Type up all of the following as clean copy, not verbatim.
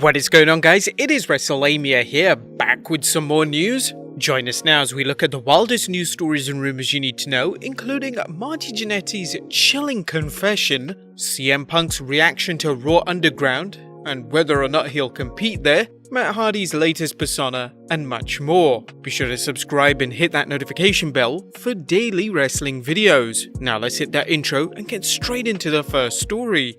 What is going on, guys? It is Wrestlelamia here, back with some more news. Join us now as we look at the wildest news stories and rumors you need to know, including Marty Jannetty's chilling confession, CM Punk's reaction to Raw Underground, and whether or not he'll compete there, Matt Hardy's latest persona, and much more. Be sure to subscribe and hit that notification bell for daily wrestling videos. Now let's hit that intro and get straight into the first story.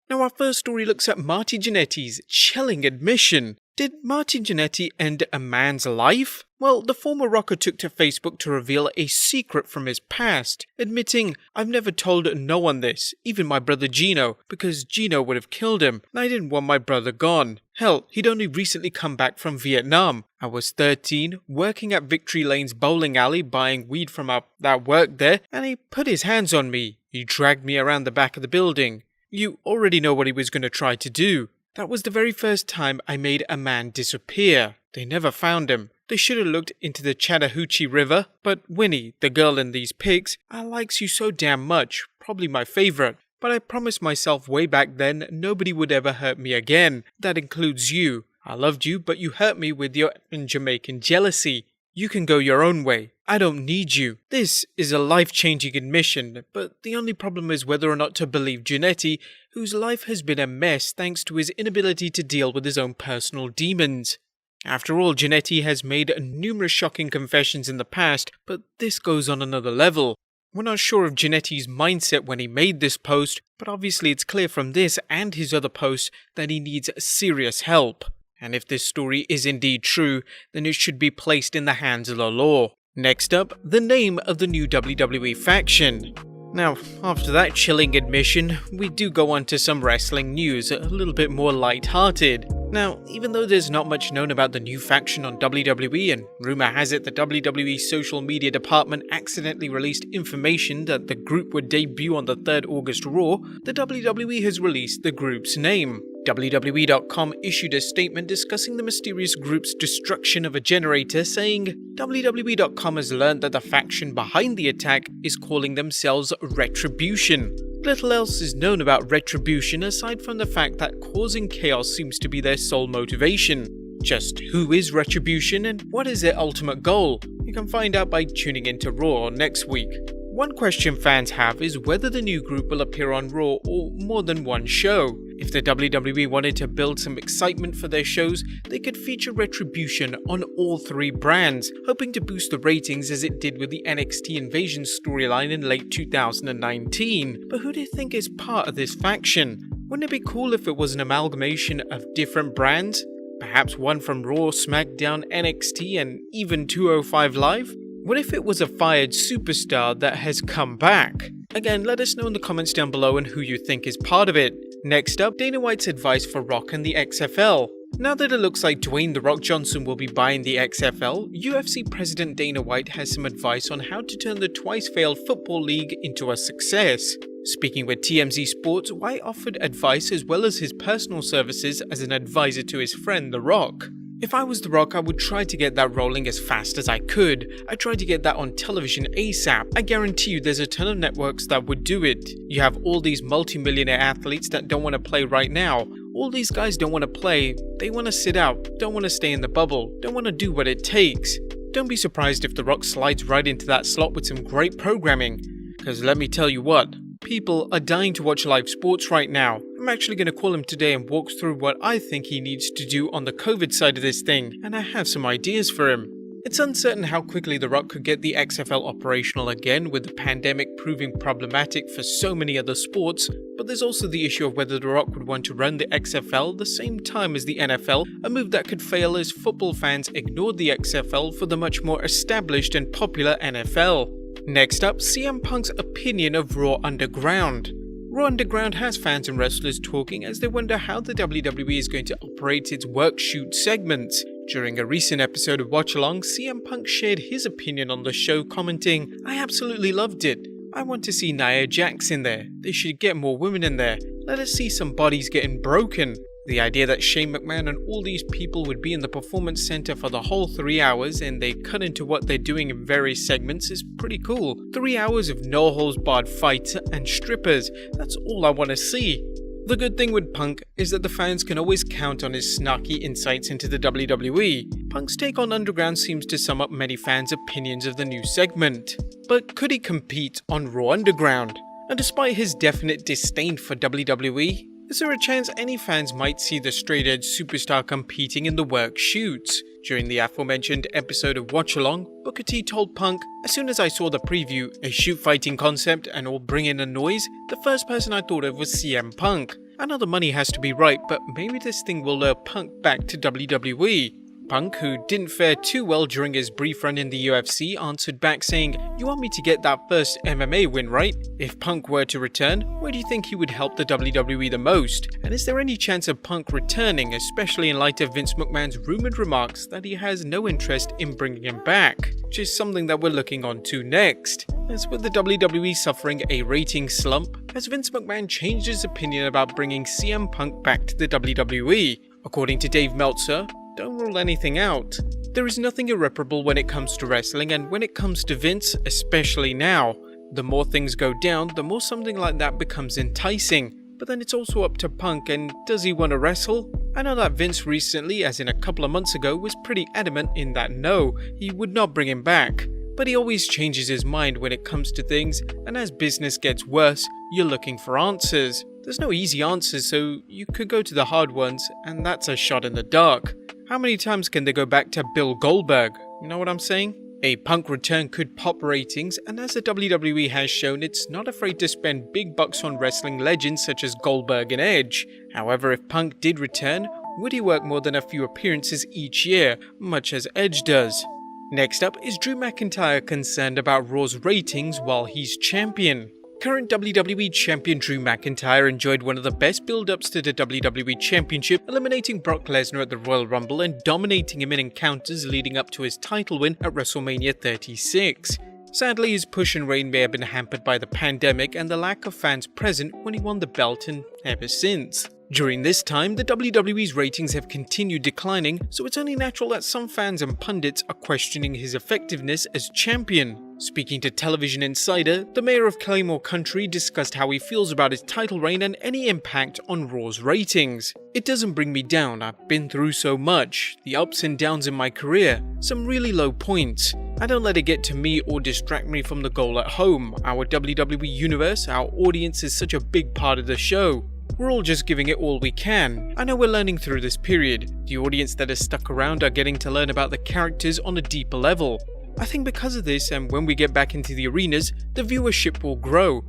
Now our first story looks at Marty Jannetty's chilling admission. Did Marty Jannetty end a man's life? Well, the former rocker took to Facebook to reveal a secret from his past, admitting, "I've never told no one this, even my brother Gino, because Gino would have killed him, and I didn't want my brother gone. Hell, he'd only recently come back from Vietnam. I was 13, working at Victory Lane's bowling alley buying weed from that worked there, and he put his hands on me. He dragged me around the back of the building. You already know what he was going to try to do. That was the very first time I made a man disappear. They never found him. They should have looked into the Chattahoochee River, but Winnie, the girl in these pics, I likes you so damn much, probably my favorite. But I promised myself way back then nobody would ever hurt me again. That includes you. I loved you, but you hurt me with your Jamaican jealousy. You can go your own way. I don't need you." This is a life-changing admission, but the only problem is whether or not to believe Jannetty, whose life has been a mess thanks to his inability to deal with his own personal demons. After all, Jannetty has made numerous shocking confessions in the past, but this goes on another level. We're not sure of Jannetty's mindset when he made this post, but obviously it's clear from this and his other posts that he needs serious help. And if this story is indeed true, then it should be placed in the hands of the law. Next up, the name of the new WWE faction. Now, after that chilling admission, we do go on to some wrestling news, a little bit more light-hearted. Now, even though there's not much known about the new faction on WWE, and rumor has it the WWE social media department accidentally released information that the group would debut on the 3rd August Raw, the WWE has released the group's name. WWE.com issued a statement discussing the mysterious group's destruction of a generator, saying, WWE.com has learned that the faction behind the attack is calling themselves Retribution. Little else is known about Retribution aside from the fact that causing chaos seems to be their sole motivation. Just who is Retribution and what is their ultimate goal? You can find out by tuning into Raw next week. One question fans have is whether the new group will appear on Raw or more than one show. If the WWE wanted to build some excitement for their shows, they could feature Retribution on all 3 brands, hoping to boost the ratings as it did with the NXT Invasion storyline in late 2019. But who do you think is part of this faction? Wouldn't it be cool if it was an amalgamation of different brands? Perhaps one from Raw, SmackDown, NXT, and even 205 Live? What if it was a fired superstar that has come back? Again, let us know in the comments down below and who you think is part of it. Next up, Dana White's advice for Rock and the XFL. Now that it looks like Dwayne "The Rock" Johnson will be buying the XFL, UFC President Dana White has some advice on how to turn the twice-failed football league into a success. Speaking with TMZ Sports, White offered advice as well as his personal services as an advisor to his friend The Rock. "If I was The Rock, I would try to get that rolling as fast as I could. I tried to get that on television ASAP. I guarantee you there's a ton of networks that would do it. You have all these multi-millionaire athletes that don't want to play right now. All these guys don't want to play. They want to sit out, don't want to stay in the bubble, don't want to do what it takes. Don't be surprised if The Rock slides right into that slot with some great programming. Because let me tell you what, people are dying to watch live sports right now. I'm actually going to call him today and walk through what I think he needs to do on the COVID side of this thing, and I have some ideas for him." It's uncertain how quickly The Rock could get the XFL operational again, with the pandemic proving problematic for so many other sports, but there's also the issue of whether The Rock would want to run the XFL the same time as the NFL, a move that could fail as football fans ignored the XFL for the much more established and popular NFL. Next up, CM Punk's opinion of Raw Underground. Raw Underground has fans and wrestlers talking as they wonder how the WWE is going to operate its work-shoot segments. During a recent episode of Watch Along, CM Punk shared his opinion on the show, commenting, "I absolutely loved it. I want to see Nia Jax in there. They should get more women in there. Let us see some bodies getting broken. The idea that Shane McMahon and all these people would be in the performance center for the whole 3 hours and they cut into what they're doing in various segments is pretty cool. 3 hours of no-holds-barred fights and strippers, that's all I want to see. The good thing with Punk is that the fans can always count on his snarky insights into the WWE. Punk's take on Underground seems to sum up many fans' opinions of the new segment. But could he compete on Raw Underground? And despite his definite disdain for WWE, is there a chance any fans might see the straight-edge superstar competing in the work shoots? During the aforementioned episode of Watch Along, Booker T told Punk, "As soon as I saw the preview, a shoot fighting concept and all bring in a noise, the first person I thought of was CM Punk. I know the money has to be right, but maybe this thing will lure Punk back to WWE." Punk, who didn't fare too well during his brief run in the UFC, answered back saying, "You want me to get that first MMA win, right? If Punk were to return, where do you think he would help the WWE the most? And is there any chance of Punk returning, especially in light of Vince McMahon's rumoured remarks that he has no interest in bringing him back? Which is something that we're looking on to next. As with the WWE suffering a rating slump, has Vince McMahon changed his opinion about bringing CM Punk back to the WWE? According to Dave Meltzer, don't rule anything out. There is nothing irreparable when it comes to wrestling, and when it comes to Vince, especially now. The more things go down, the more something like that becomes enticing. But then it's also up to Punk, and does he want to wrestle? I know that Vince recently, as in a couple of months ago, was pretty adamant in that no, he would not bring him back. But he always changes his mind when it comes to things, and as business gets worse, you're looking for answers. There's no easy answers, so you could go to the hard ones, and that's a shot in the dark. How many times can they go back to Bill Goldberg? You know what I'm saying? A Punk return could pop ratings, and as the WWE has shown, it's not afraid to spend big bucks on wrestling legends such as Goldberg and Edge. However, if Punk did return, would he work more than a few appearances each year, much as Edge does? Next up, is Drew McIntyre concerned about Raw's ratings while he's champion? Current WWE Champion Drew McIntyre enjoyed one of the best build-ups to the WWE Championship, eliminating Brock Lesnar at the Royal Rumble and dominating him in encounters leading up to his title win at WrestleMania 36. Sadly, his push and reign may have been hampered by the pandemic and the lack of fans present when he won the belt, and ever since. During this time, the WWE's ratings have continued declining, so it's only natural that some fans and pundits are questioning his effectiveness as champion. Speaking to Television Insider, the mayor of Claymore Country discussed how he feels about his title reign and any impact on Raw's ratings. "It doesn't bring me down, I've been through so much, the ups and downs in my career, some really low points. I don't let it get to me or distract me from the goal at home. Our WWE Universe, our audience is such a big part of the show. We're all just giving it all we can. I know we're learning through this period. The audience that has stuck around are getting to learn about the characters on a deeper level. I think because of this, and when we get back into the arenas, the viewership will grow.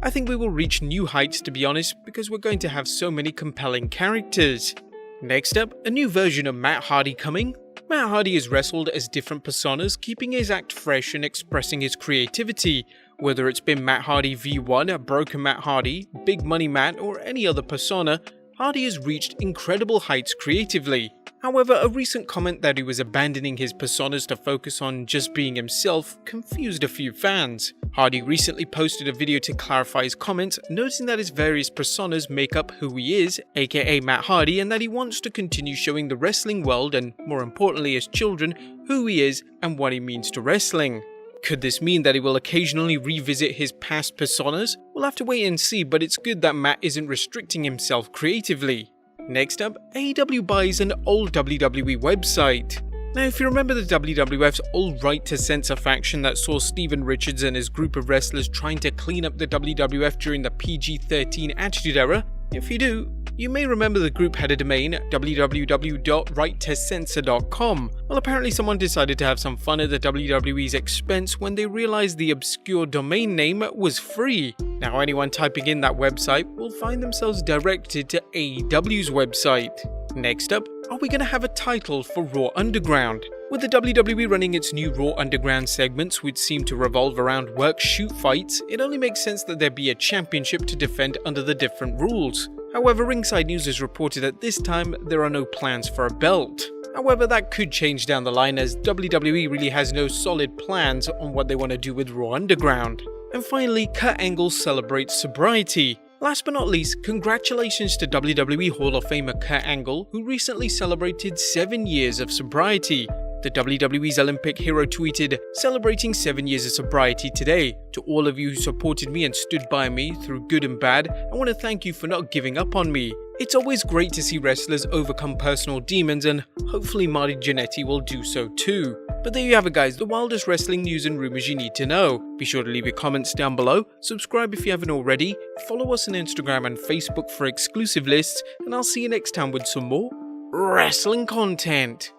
I think we will reach new heights, to be honest, because we're going to have so many compelling characters." Next up, a new version of Matt Hardy coming. Matt Hardy has wrestled as different personas, keeping his act fresh and expressing his creativity. Whether it's been Matt Hardy V1, Broken Matt Hardy, Big Money Matt, or any other persona, Hardy has reached incredible heights creatively. However, a recent comment that he was abandoning his personas to focus on just being himself confused a few fans. Hardy recently posted a video to clarify his comments, noting that his various personas make up who he is, aka Matt Hardy, and that he wants to continue showing the wrestling world, and more importantly his children, who he is and what he means to wrestling. Could this mean that he will occasionally revisit his past personas? We'll have to wait and see, but it's good that Matt isn't restricting himself creatively. Next up, AEW buys an old WWE website. Now, if you remember the WWF's old Right to Censor faction that saw Steven Richards and his group of wrestlers trying to clean up the WWF during the PG-13 Attitude Era, if you do, you may remember the group had a domain, www.righttocensor.com. Well, apparently someone decided to have some fun at the WWE's expense when they realized the obscure domain name was free. Now anyone typing in that website will find themselves directed to AEW's website. Next up, are we going to have a title for Raw Underground? With the WWE running its new Raw Underground segments, which seem to revolve around work shoot fights, it only makes sense that there be a championship to defend under the different rules. However, Ringside News has reported that this time there are no plans for a belt. However, that could change down the line, as WWE really has no solid plans on what they want to do with Raw Underground. And finally, Kurt Angle celebrates sobriety. Last but not least, congratulations to WWE Hall of Famer Kurt Angle, who recently celebrated 7 years of sobriety. The WWE's Olympic hero tweeted, "Celebrating 7 years of sobriety today. To all of you who supported me and stood by me through good and bad, I want to thank you for not giving up on me. It's always great to see wrestlers overcome personal demons, and hopefully Marty Jannetty will do so too." But there you have it guys, the wildest wrestling news and rumors you need to know. Be sure to leave your comments down below, subscribe if you haven't already, follow us on Instagram and Facebook for exclusive lists, and I'll see you next time with some more wrestling content.